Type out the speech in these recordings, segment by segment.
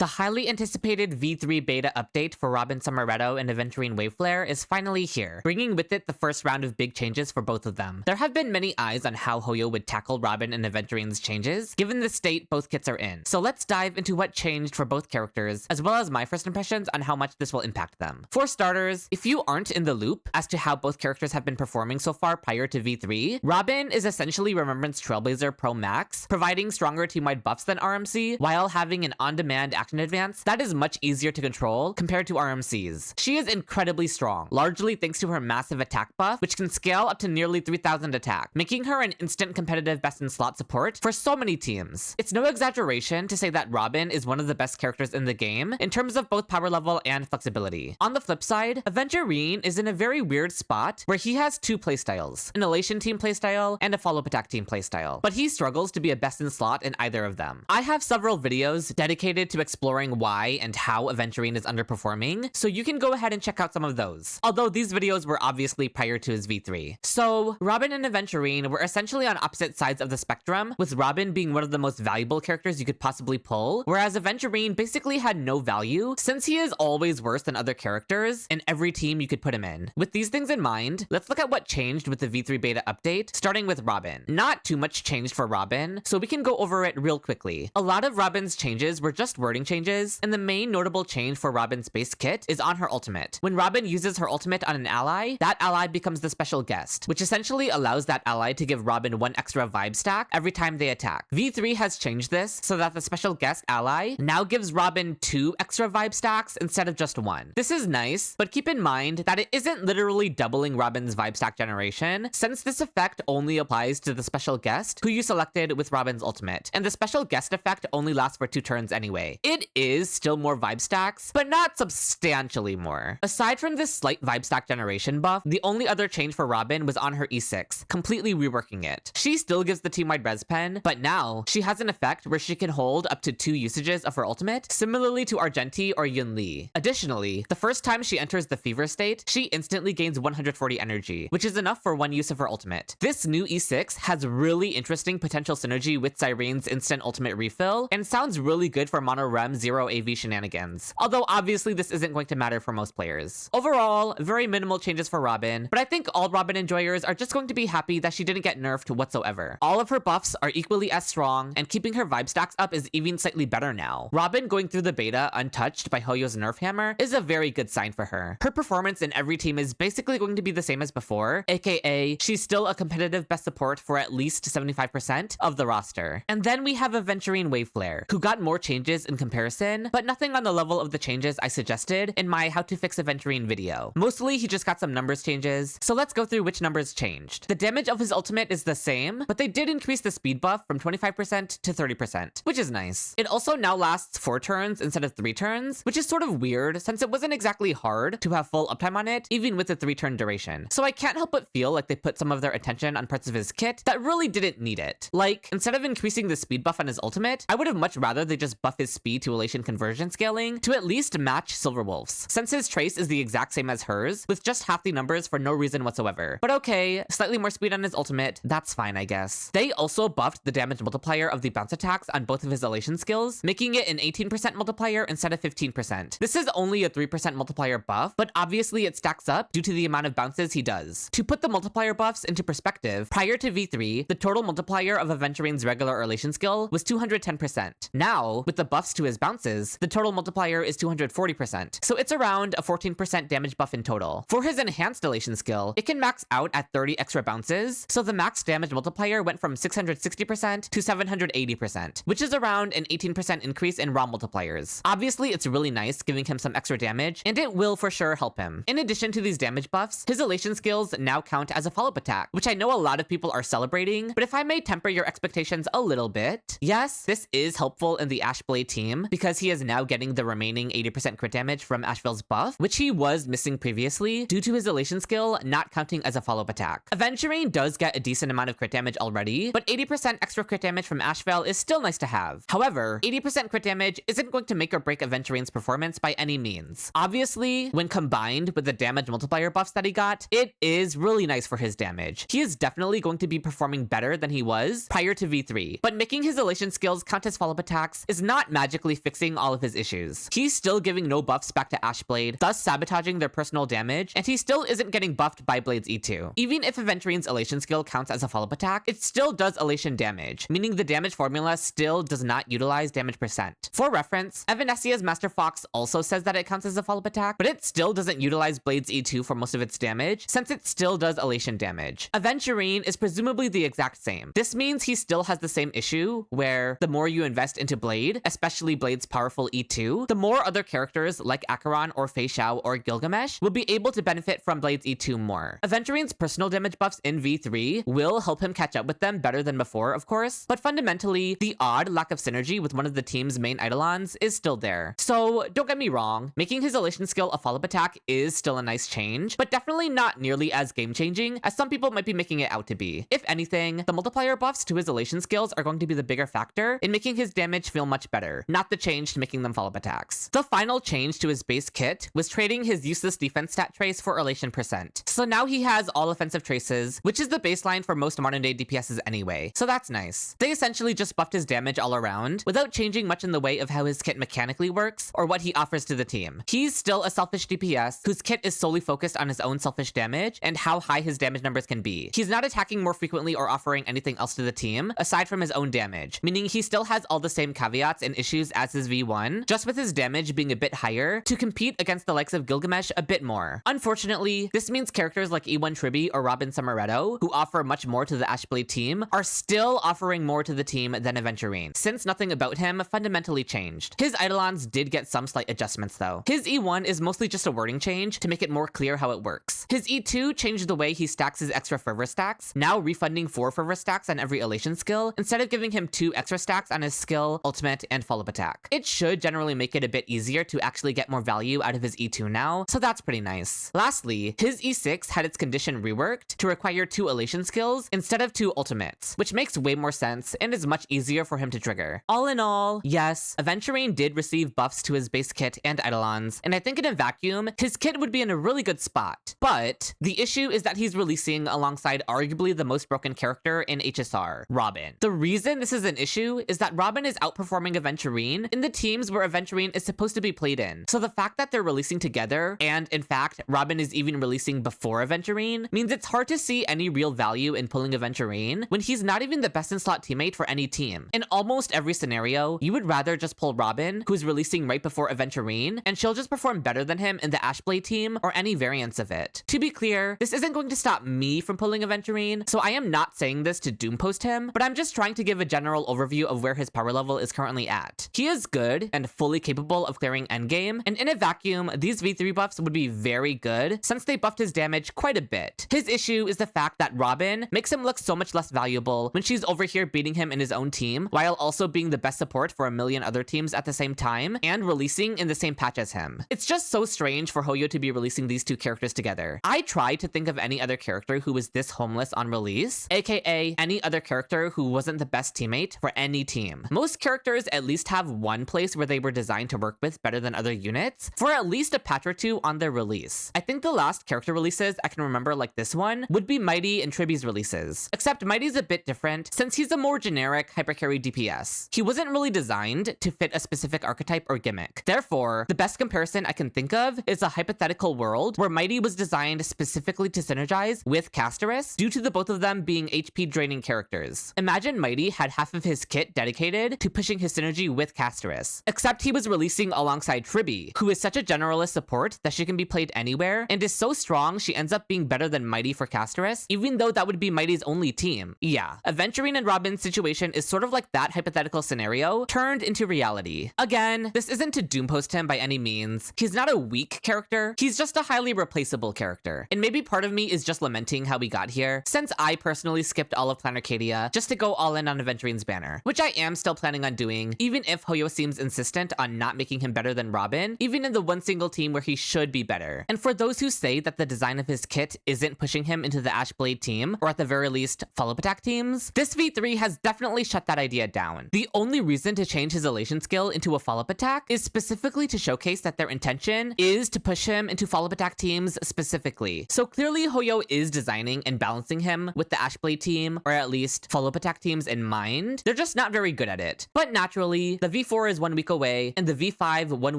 The highly anticipated V3 beta update for Robin Summeretto and Aventurine Waveflair is finally here, bringing with it the first round of big changes for both of them. There have been many eyes on how Hoyo would tackle Robin and Aventurine's changes, given the state both kits are in. So let's dive into what changed for both characters, as well as my first impressions on how much this will impact them. For starters, if you aren't in the loop as to how both characters have been performing so far prior to V3, Robin is essentially Remembrance Trailblazer Pro Max, providing stronger team-wide buffs than RMC, while having an on-demand action advance that is much easier to control compared to RMC's. She is incredibly strong, largely thanks to her massive attack buff, which can scale up to nearly 3000 attack, making her an instant competitive best-in-slot support for so many teams. It's no exaggeration to say that Robin is one of the best characters in the game in terms of both power level and flexibility. On the flip side, Aventurine is in a very weird spot where he has two playstyles, an Elation team playstyle and a follow-up attack team playstyle, but he struggles to be a best-in-slot in either of them. I have several videos dedicated to exploring why and how Aventurine is underperforming, so you can go ahead and check out some of those. Although these videos were obviously prior to his V3. So, Robin and Aventurine were essentially on opposite sides of the spectrum, with Robin being one of the most valuable characters you could possibly pull, whereas Aventurine basically had no value, since he is always worse than other characters in every team you could put him in. With these things in mind, let's look at what changed with the V3 beta update, starting with Robin. Not too much changed for Robin, so we can go over it real quickly. A lot of Robin's changes were just wording changes, and the main notable change for Robin's base kit is on her ultimate. When Robin uses her ultimate on an ally, that ally becomes the special guest, which essentially allows that ally to give Robin one extra vibe stack every time they attack. V3 has changed this so that the special guest ally now gives Robin 2 extra vibe stacks instead of just 1. This is nice, but keep in mind that it isn't literally doubling Robin's vibe stack generation, since this effect only applies to the special guest who you selected with Robin's ultimate, and the special guest effect only lasts for 2 turns anyway. It is still more vibe stacks, but not substantially more. Aside from this slight vibe stack generation buff, the only other change for Robin was on her E6, completely reworking it. She still gives the team-wide res pen, but now she has an effect where she can hold up to 2 usages of her ultimate, similarly to Argenti or Yun Li. Additionally, the first time she enters the fever state, she instantly gains 140 energy, which is enough for 1 use of her ultimate. This new E6 has really interesting potential synergy with Cyrene's instant ultimate refill, and sounds really good for mono rem 0 AV shenanigans. Although obviously this isn't going to matter for most players. Overall, very minimal changes for Robin, but I think all Robin enjoyers are just going to be happy that she didn't get nerfed whatsoever. All of her buffs are equally as strong, and keeping her vibe stacks up is even slightly better now. Robin going through the beta untouched by Hoyo's nerf hammer is a very good sign for her. Her performance in every team is basically going to be the same as before, aka she's still a competitive best support for at least 75% of the roster. And then we have Aventurine Waveflair, who got more changes in comparison, but nothing on the level of the changes I suggested in my How to Fix Aventurine video. Mostly he just got some numbers changes, so let's go through which numbers changed. The damage of his ultimate is the same, but they did increase the speed buff from 25% to 30%, which is nice. It also now lasts 4 turns instead of 3 turns, which is sort of weird since it wasn't exactly hard to have full uptime on it, even with the 3-turn duration. So I can't help but feel like they put some of their attention on parts of his kit that really didn't need it. Like, instead of increasing the speed buff on his ultimate, I would have much rather they just buff his speed to elation conversion scaling to at least match Silverwolf's, since his trace is the exact same as hers, with just half the numbers for no reason whatsoever. But okay, slightly more speed on his ultimate, that's fine I guess. They also buffed the damage multiplier of the bounce attacks on both of his elation skills, making it an 18% multiplier instead of 15%. This is only a 3% multiplier buff, but obviously it stacks up due to the amount of bounces he does. To put the multiplier buffs into perspective, prior to V3, the total multiplier of Aventurine's regular elation skill was 210%. Now, with the buffs to his bounces, the total multiplier is 240%, so it's around a 14% damage buff in total. For his enhanced elation skill, it can max out at 30 extra bounces, so the max damage multiplier went from 660% to 780%, which is around an 18% increase in raw multipliers. Obviously, it's really nice giving him some extra damage, and it will for sure help him. In addition to these damage buffs, his elation skills now count as a follow-up attack, which I know a lot of people are celebrating, but if I may temper your expectations a little bit, yes, this is helpful in the Ashblade team, because he is now getting the remaining 80% crit damage from Ashville's buff, which he was missing previously due to his elation skill not counting as a follow-up attack. Aventurine does get a decent amount of crit damage already, but 80% extra crit damage from Ashville is still nice to have. However, 80% crit damage isn't going to make or break Aventurine's performance by any means. Obviously, when combined with the damage multiplier buffs that he got, it is really nice for his damage. He is definitely going to be performing better than he was prior to V3, but making his elation skills count as follow-up attacks is not magically basically fixing all of his issues. He's still giving no buffs back to Ashblade, thus sabotaging their personal damage, and he still isn't getting buffed by Blade's E2. Even if Aventurine's Elation skill counts as a follow-up attack, it still does Elation damage, meaning the damage formula still does not utilize damage percent. For reference, Evanesia's Master Fox also says that it counts as a follow-up attack, but it still doesn't utilize Blade's E2 for most of its damage, since it still does Elation damage. Aventurine is presumably the exact same. This means he still has the same issue, where the more you invest into Blade, especially Blade's powerful E2, the more other characters like Acheron or Fei Xiao or Gilgamesh will be able to benefit from Blade's E2 more. Aventurine's personal damage buffs in V3 will help him catch up with them better than before, of course, but fundamentally, the odd lack of synergy with one of the team's main Eidolons is still there. So don't get me wrong, making his Elation skill a follow-up attack is still a nice change, but definitely not nearly as game-changing as some people might be making it out to be. If anything, the multiplier buffs to his Elation skills are going to be the bigger factor in making his damage feel much better, not the change to making them follow-up attacks. The final change to his base kit was trading his useless defense stat trace for Elation percent. So now he has all offensive traces, which is the baseline for most modern day DPSs anyway, so that's nice. They essentially just buffed his damage all around without changing much in the way of how his kit mechanically works or what he offers to the team. He's still a selfish DPS whose kit is solely focused on his own selfish damage and how high his damage numbers can be. He's not attacking more frequently or offering anything else to the team aside from his own damage, meaning he still has all the same caveats and issues as his V1, just with his damage being a bit higher to compete against the likes of Gilgamesh a bit more. Unfortunately, this means characters like E1 Tribby or Robin Summeretto, who offer much more to the Ashblade team, are still offering more to the team than Aventurine, since nothing about him fundamentally changed. His Eidolons did get some slight adjustments though. His E1 is mostly just a wording change to make it more clear how it works. His E2 changed the way he stacks his extra fervor stacks, now refunding 4 fervor stacks on every Elation skill, instead of giving him 2 extra stacks on his skill, ultimate, and follow-up attack. It should generally make it a bit easier to actually get more value out of his E2 now, so that's pretty nice. Lastly, his E6 had its condition reworked to require 2 Elation skills instead of 2 ultimates, which makes way more sense and is much easier for him to trigger. All in all, yes, Aventurine did receive buffs to his base kit and Eidolons, and I think in a vacuum, his kit would be in a really good spot. But the issue is that he's releasing alongside arguably the most broken character in HSR, Robin. The reason this is an issue is that Robin is outperforming Aventurine in the teams where Aventurine is supposed to be played in. So the fact that they're releasing together, and in fact, Robin is even releasing before Aventurine, means it's hard to see any real value in pulling Aventurine when he's not even the best in slot teammate for any team. In almost every scenario, you would rather just pull Robin, who's releasing right before Aventurine, and she'll just perform better than him in the Ashblade team or any variants of it. To be clear, this isn't going to stop me from pulling Aventurine, so I am not saying this to doompost him, but I'm just trying to give a general overview of where his power level is currently at. He is good and fully capable of clearing endgame, and in a vacuum, these V3 buffs would be very good since they buffed his damage quite a bit. His issue is the fact that Robin makes him look so much less valuable when she's over here beating him in his own team, while also being the best support for a million other teams at the same time, and releasing in the same patch as him. It's just so strange for Hoyo to be releasing these two characters together. I tried to think of any other character who was this homeless on release, aka any other character who wasn't the best teammate for any team. Most characters at least have one place where they were designed to work with better than other units for at least a patch or two on their release. I think the last character releases I can remember like this one would be Mighty and Tribby's releases, except Mighty's a bit different since he's a more generic hypercarry DPS. He wasn't really designed to fit a specific archetype or gimmick. Therefore, the best comparison I can think of is a hypothetical world where Mighty was designed specifically to synergize with Casterus due to the both of them being HP draining characters. Imagine Mighty had half of his kit dedicated to pushing his synergy with Casterus, except he was releasing alongside Tribby, who is such a generalist support that she can be played anywhere and is so strong she ends up being better than Mighty for Casterus, even though that would be Mighty's only team. Yeah, Aventurine and Robin's situation is sort of like that hypothetical scenario turned into reality. Again, this isn't to doompost him by any means. He's not a weak character, he's just a highly replaceable character. And maybe part of me is just lamenting how we got here, since I personally skipped all of Clan Arcadia just to go all in on Aventurine's banner, which I am still planning on doing, even if Hoyo seems insistent on not making him better than Robin, even in the one single team where he should be better. And for those who say that the design of his kit isn't pushing him into the Ashblade team, or at the very least, follow-up attack teams, this V3 has definitely shut that idea down. The only reason to change his Elation skill into a follow-up attack is specifically to showcase that their intention is to push him into follow-up attack teams specifically. So clearly Hoyo is designing and balancing him with the Ashblade team, or at least follow-up attack teams in mind. They're just not very good at it. But naturally, the V4 is 1 week away, and the V5 1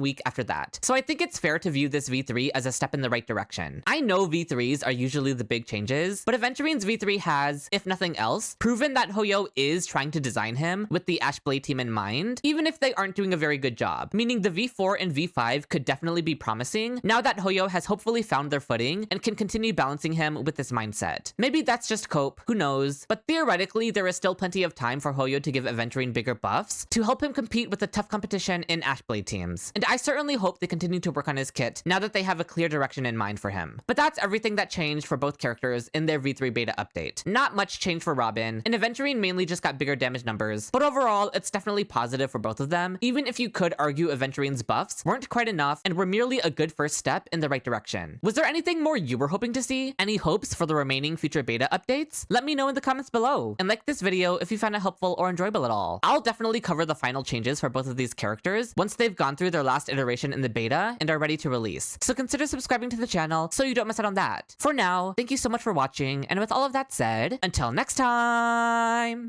week after that. So I think it's fair to view this V3 as a step in the right direction. I know V3s are usually the big changes, but Aventurine's V3 has, if nothing else, proven that Hoyo is trying to design him with the Ashblade team in mind, even if they aren't doing a very good job. Meaning the V4 and V5 could definitely be promising now that Hoyo has hopefully found their footing and can continue balancing him with this mindset. Maybe that's just cope, who knows, but theoretically there is still plenty of time for Hoyo to give Aventurine bigger buffs to help him compete with the tough competition in Ashblade teams. And I certainly hope they continue to work on his kit now that they have a clear direction in mind for him. But that's everything that changed for both characters in their V3 beta update. Not much change for Robin, and Aventurine mainly just got bigger damage numbers, but overall it's definitely positive for both of them, even if you could argue Aventurine's buffs weren't quite enough and were merely a good first step in the right direction. Was there anything more you were hoping to see? Any hopes for the remaining future beta updates? Let me know in the comments below, and like this video if you found it helpful or enjoyable at all. I'll definitely cover the final changes for both of these characters once they've gone through their last iteration in the beta and are ready to release, so consider subscribing to the channel so you don't miss out on that. For now, thank you so much for watching, and with all of that said, until next time!